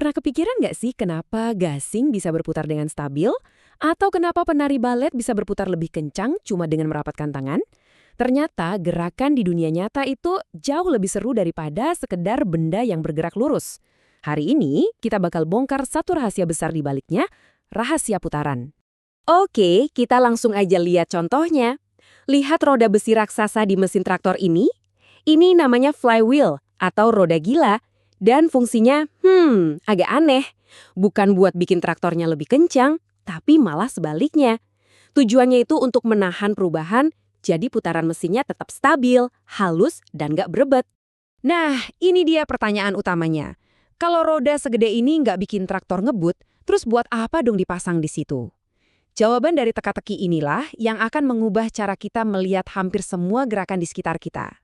Pernah kepikiran nggak sih kenapa gasing bisa berputar dengan stabil? Atau kenapa penari balet bisa berputar lebih kencang cuma dengan merapatkan tangan? Ternyata gerakan di dunia nyata itu jauh lebih seru daripada sekedar benda yang bergerak lurus. Hari ini kita bakal bongkar satu rahasia besar di baliknya, rahasia putaran. Oke, kita langsung aja lihat contohnya. Lihat roda besi raksasa di mesin traktor ini. Ini namanya flywheel atau roda gila. Dan fungsinya, agak aneh. Bukan buat bikin traktornya lebih kencang, tapi malah sebaliknya. Tujuannya itu untuk menahan perubahan, jadi putaran mesinnya tetap stabil, halus, dan gak berebet. Nah, ini dia pertanyaan utamanya. Kalau roda segede ini nggak bikin traktor ngebut, terus buat apa dong dipasang di situ? Jawaban dari teka-teki inilah yang akan mengubah cara kita melihat hampir semua gerakan di sekitar kita.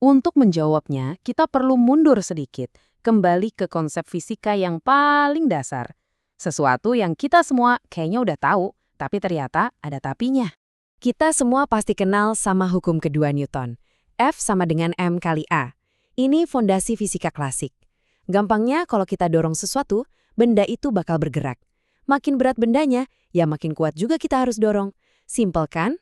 Untuk menjawabnya, kita perlu mundur sedikit, kembali ke konsep fisika yang paling dasar. Sesuatu yang kita semua kayaknya udah tahu, tapi ternyata ada tapinya. Kita semua pasti kenal sama hukum kedua Newton. F sama dengan M kali A. Ini fondasi fisika klasik. Gampangnya kalau kita dorong sesuatu, benda itu bakal bergerak. Makin berat bendanya, ya makin kuat juga kita harus dorong. Simpel kan?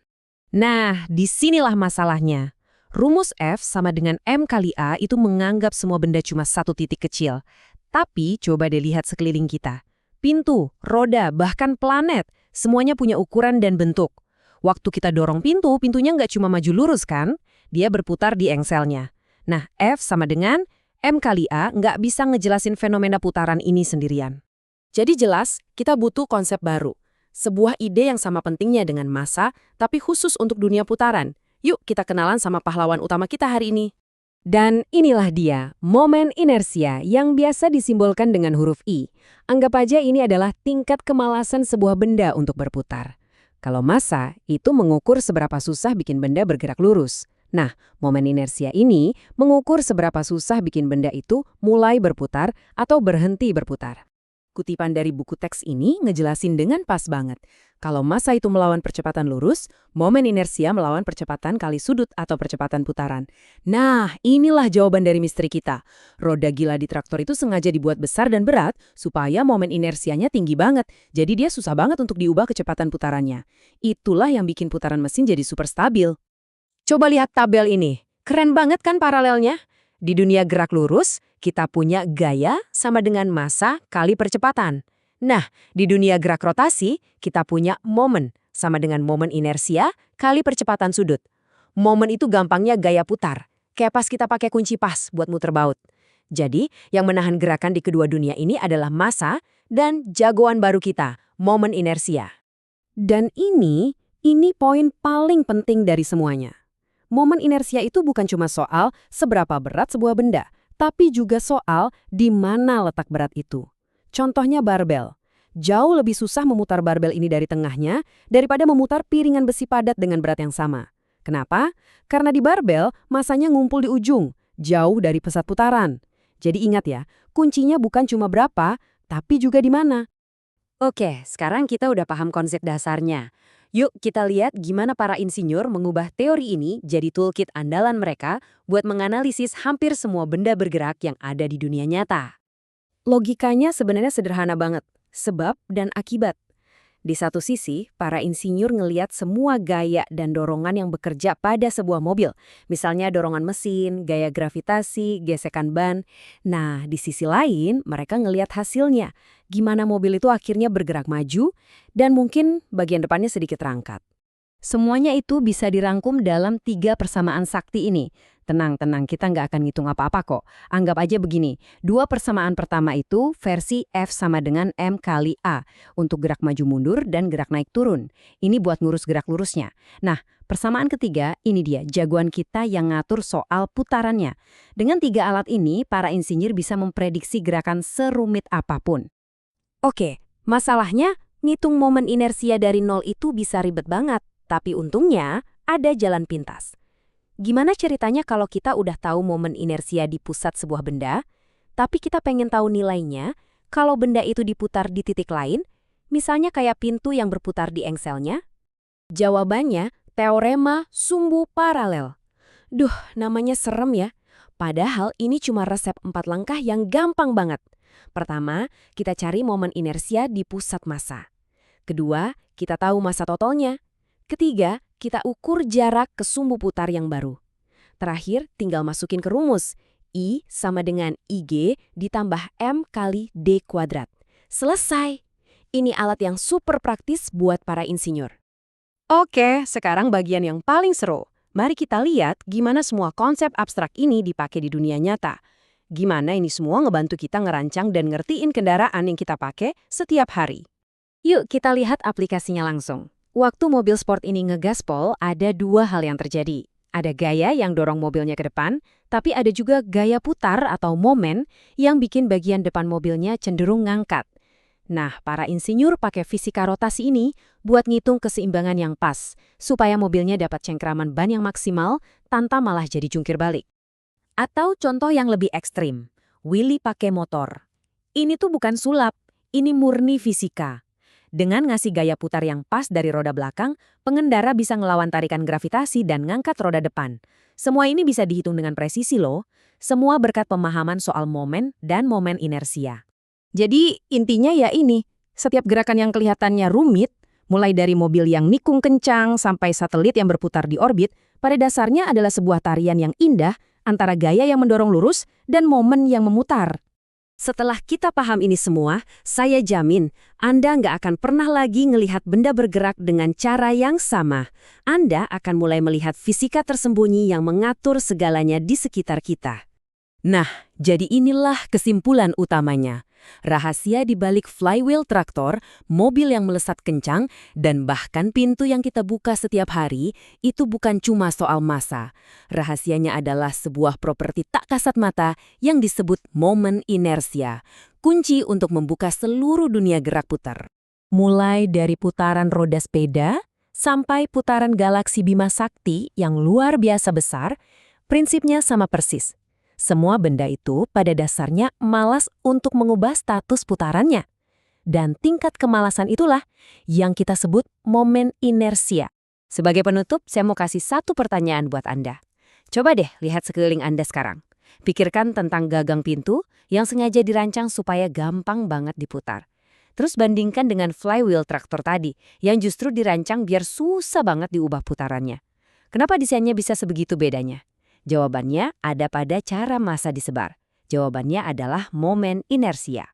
Nah, disinilah masalahnya. Rumus F sama dengan M kali A itu menganggap semua benda cuma satu titik kecil. Tapi coba deh lihat sekeliling kita. Pintu, roda, bahkan planet, semuanya punya ukuran dan bentuk. Waktu kita dorong pintu, pintunya nggak cuma maju lurus kan? Dia berputar di engselnya. Nah, F sama dengan M kali A nggak bisa ngejelasin fenomena putaran ini sendirian. Jadi jelas, kita butuh konsep baru. Sebuah ide yang sama pentingnya dengan massa, tapi khusus untuk dunia putaran. Yuk kita kenalan sama pahlawan utama kita hari ini. Dan inilah dia, momen inersia yang biasa disimbolkan dengan huruf I. Anggap aja ini adalah tingkat kemalasan sebuah benda untuk berputar. Kalau massa, itu mengukur seberapa susah bikin benda bergerak lurus. Nah, momen inersia ini mengukur seberapa susah bikin benda itu mulai berputar atau berhenti berputar. Kutipan dari buku teks ini ngejelasin dengan pas banget. Kalau massa itu melawan percepatan lurus, momen inersia melawan percepatan kali sudut atau percepatan putaran. Nah, inilah jawaban dari misteri kita. Roda gila di traktor itu sengaja dibuat besar dan berat supaya momen inersianya tinggi banget. Jadi dia susah banget untuk diubah kecepatan putarannya. Itulah yang bikin putaran mesin jadi super stabil. Coba lihat tabel ini. Keren banget kan paralelnya? Di dunia gerak lurus, kita punya gaya sama dengan massa kali percepatan. Nah, di dunia gerak rotasi, kita punya momen sama dengan momen inersia kali percepatan sudut. Momen itu gampangnya gaya putar, kayak pas kita pakai kunci pas buat muter baut. Jadi, yang menahan gerakan di kedua dunia ini adalah massa dan jagoan baru kita, momen inersia. Dan ini poin paling penting dari semuanya. Momen inersia itu bukan cuma soal seberapa berat sebuah benda, tapi juga soal di mana letak berat itu. Contohnya barbel. Jauh lebih susah memutar barbel ini dari tengahnya daripada memutar piringan besi padat dengan berat yang sama. Kenapa? Karena di barbel, masanya ngumpul di ujung, jauh dari pusat putaran. Jadi ingat ya, kuncinya bukan cuma berapa, tapi juga di mana. Oke, sekarang kita udah paham konsep dasarnya. Yuk kita lihat gimana para insinyur mengubah teori ini jadi toolkit andalan mereka buat menganalisis hampir semua benda bergerak yang ada di dunia nyata. Logikanya sebenarnya sederhana banget, sebab dan akibat. Di satu sisi, para insinyur ngelihat semua gaya dan dorongan yang bekerja pada sebuah mobil. Misalnya dorongan mesin, gaya gravitasi, gesekan ban. Nah, di sisi lain, mereka ngelihat hasilnya. Gimana mobil itu akhirnya bergerak maju, dan mungkin bagian depannya sedikit terangkat. Semuanya itu bisa dirangkum dalam 3 persamaan sakti ini. Tenang, kita nggak akan ngitung apa-apa kok. Anggap aja begini, 2 persamaan pertama itu versi F sama dengan M kali A untuk gerak maju mundur dan gerak naik turun. Ini buat ngurus gerak lurusnya. Nah, persamaan ketiga, ini dia jagoan kita yang ngatur soal putarannya. Dengan 3 alat ini, para insinyur bisa memprediksi gerakan serumit apapun. Oke, masalahnya ngitung momen inersia dari nol itu bisa ribet banget. Tapi untungnya, ada jalan pintas. Gimana ceritanya kalau kita udah tahu momen inersia di pusat sebuah benda, tapi kita pengen tahu nilainya kalau benda itu diputar di titik lain, misalnya kayak pintu yang berputar di engselnya? Jawabannya, teorema sumbu paralel. Duh, namanya serem ya. Padahal ini cuma resep 4 langkah yang gampang banget. Pertama, kita cari momen inersia di pusat massa. Kedua, kita tahu massa totalnya. Ketiga, kita ukur jarak ke sumbu putar yang baru. Terakhir, tinggal masukin ke rumus. I sama dengan IG ditambah M kali D kuadrat. Selesai. Ini alat yang super praktis buat para insinyur. Oke, sekarang bagian yang paling seru. Mari kita lihat gimana semua konsep abstrak ini dipakai di dunia nyata. Gimana ini semua ngebantu kita ngerancang dan ngertiin kendaraan yang kita pakai setiap hari. Yuk kita lihat aplikasinya langsung. Waktu mobil sport ini ngegaspol, ada dua hal yang terjadi. Ada gaya yang dorong mobilnya ke depan, tapi ada juga gaya putar atau momen yang bikin bagian depan mobilnya cenderung ngangkat. Nah, para insinyur pakai fisika rotasi ini buat ngitung keseimbangan yang pas, supaya mobilnya dapat cengkraman ban yang maksimal tanpa malah jadi jungkir balik. Atau contoh yang lebih ekstrim, Willy pakai motor. Ini tuh bukan sulap, ini murni fisika. Dengan ngasih gaya putar yang pas dari roda belakang, pengendara bisa ngelawan tarikan gravitasi dan ngangkat roda depan. Semua ini bisa dihitung dengan presisi loh, semua berkat pemahaman soal momen dan momen inersia. Jadi intinya ya ini, setiap gerakan yang kelihatannya rumit, mulai dari mobil yang nikung kencang sampai satelit yang berputar di orbit, pada dasarnya adalah sebuah tarian yang indah antara gaya yang mendorong lurus dan momen yang memutar. Setelah kita paham ini semua, saya jamin Anda nggak akan pernah lagi ngelihat benda bergerak dengan cara yang sama. Anda akan mulai melihat fisika tersembunyi yang mengatur segalanya di sekitar kita. Nah, jadi inilah kesimpulan utamanya. Rahasia di balik flywheel traktor, mobil yang melesat kencang, dan bahkan pintu yang kita buka setiap hari, itu bukan cuma soal massa. Rahasianya adalah sebuah properti tak kasat mata yang disebut momen inersia. Kunci untuk membuka seluruh dunia gerak putar. Mulai dari putaran roda sepeda, sampai putaran galaksi Bima Sakti yang luar biasa besar, prinsipnya sama persis. Semua benda itu pada dasarnya malas untuk mengubah status putarannya. Dan tingkat kemalasan itulah yang kita sebut momen inersia. Sebagai penutup, saya mau kasih satu pertanyaan buat Anda. Coba deh lihat sekeliling Anda sekarang. Pikirkan tentang gagang pintu yang sengaja dirancang supaya gampang banget diputar. Terus bandingkan dengan flywheel traktor tadi yang justru dirancang biar susah banget diubah putarannya. Kenapa desainnya bisa sebegitu bedanya? Jawabannya ada pada cara massa disebar. Jawabannya adalah momen inersia.